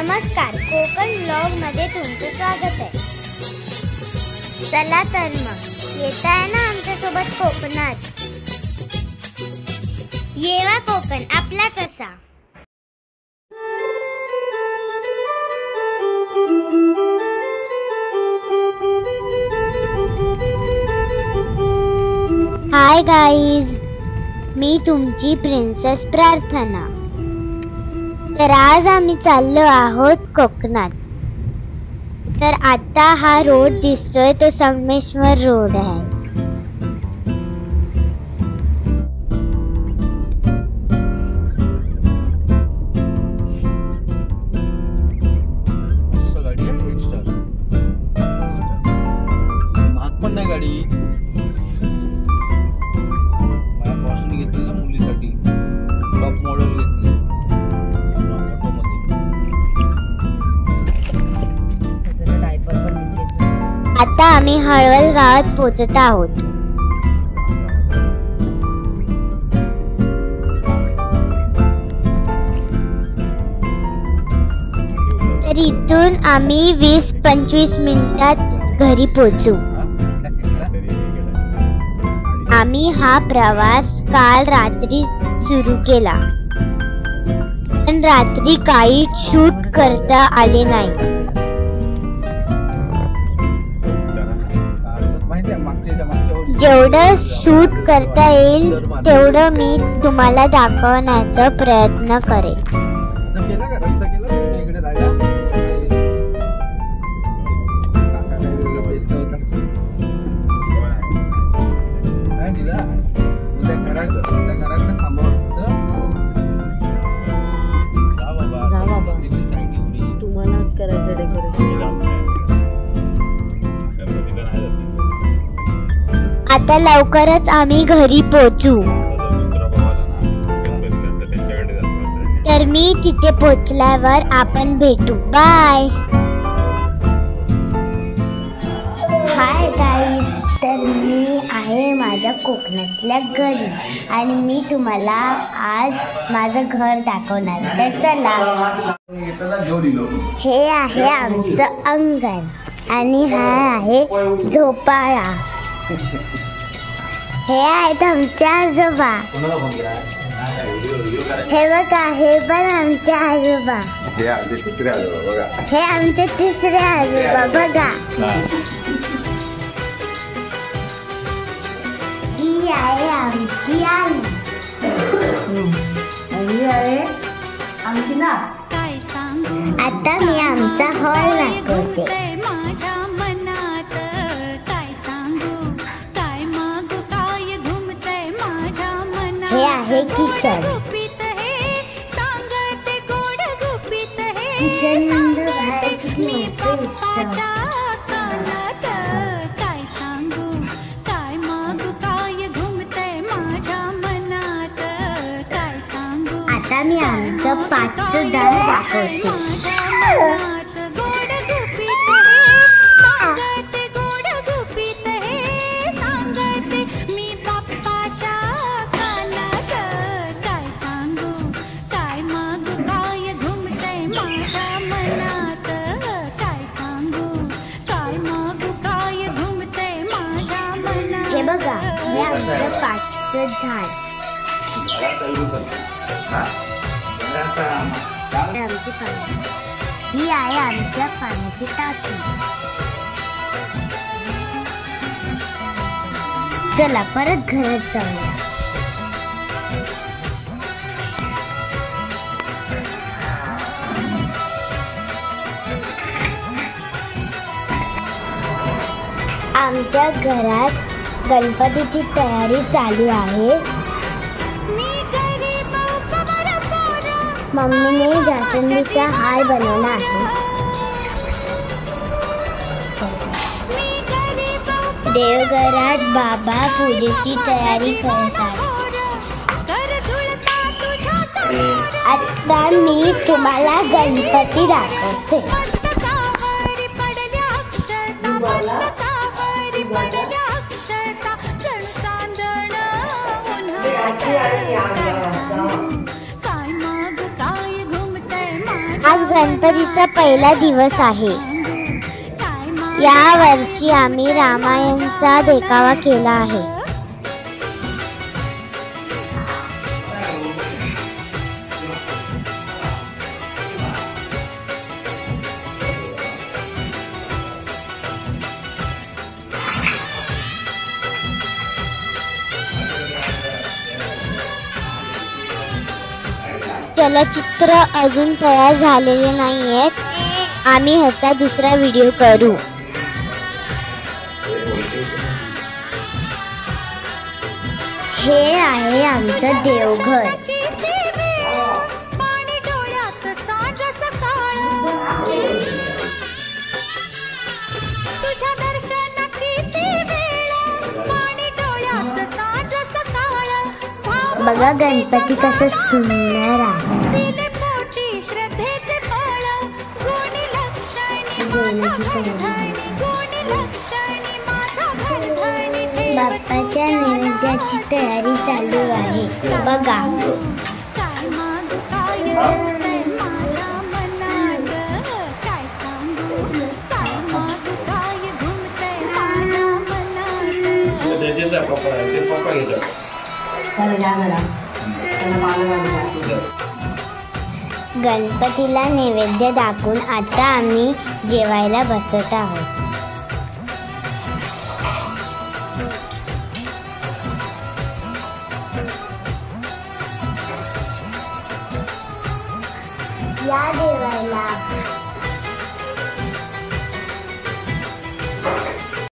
नमस्कार, कोकण ब्लॉग मध्ये तुमचं स्वागत आहे। चला तर मग येताय ना आमच्या सोबत कोकणात। येवा कोकण आपला कसा। हाय गाईज, मी तुमची प्रिन्सेस प्रार्थना। तर आज आम्ही चाललो आहोत कोकणात। तर आता हा रोड दिसतोय तो संगमेश्वर रोड आहे। आता आम्ही हळवल गावात पोहोचत आहोत। तर इथून आम्ही 20-25 मिनिटात घरी पोहोचू। आम्ही हा प्रवास काल रात्री सुरू केला, पण रात्री काही शूट करता आले नाही। जेवढं शूट करता येईल तेवढं मी तुम्हाला दाखवण्याचा प्रयत्न करेन। तुम्हालाच करायचं डेकोरेशन। आता लवकरच आम्ही घरी पोहोचू। तर मी तिथे पोहोचल्यावर आपण भेटू। बाय। हाय गाईज, तर मी आहे माझ्या कोकणातल्या घरी आणि मी तुम्हाला आज माझं घर दाखवणार। तर चला। हे आहे आमचं अंगण आणि हा आहे झोपाळा। हे आहेत आमचे आजोबा। हे बघा, हे पण आमचे आजोबा। हे आमचे तिसरे आजोबा बघा। ही आहे आमची आई। ही आहे आमची ना। आता मी आमचा हॉल दाखवते। हे आहे किचन। किचन मध्ये बाहेर किती मस्त दिसतं। आता मी आमचं 5चं दार दाखवते। हे बघा, हे आमचं 5चं झाड। ही आहे आमच्या पाण्याची टाकी। चला परत घरात जाऊया। आमच्या घरात गणपतीची तयारी चालू आहे। मम्मीने जास्वंदीचा हार बनवला आहे। देवघरात बाबा पूजेची तयारी करतात। आता मी तुम्हाला गणपती दाखवते। आज गणपतीचा पहिला दिवस आहे. या वर्षी आम्ही रामायणचा देखावा केला आहे. चलचित्र अजून तयार झालेले नाहीयेत. आम्ही ह्याचा दुसरा व्हिडिओ करू. हे आहे आमचं देवघर. बघा गणपती कसं सुंदर आहे. बाप्पाच्या नैवेद्याची तयारी चालू आहे. बघा गणपतीला नैवेद्य दाखवून आता आम्ही जेवायला बसत आहोत. या जेवायला.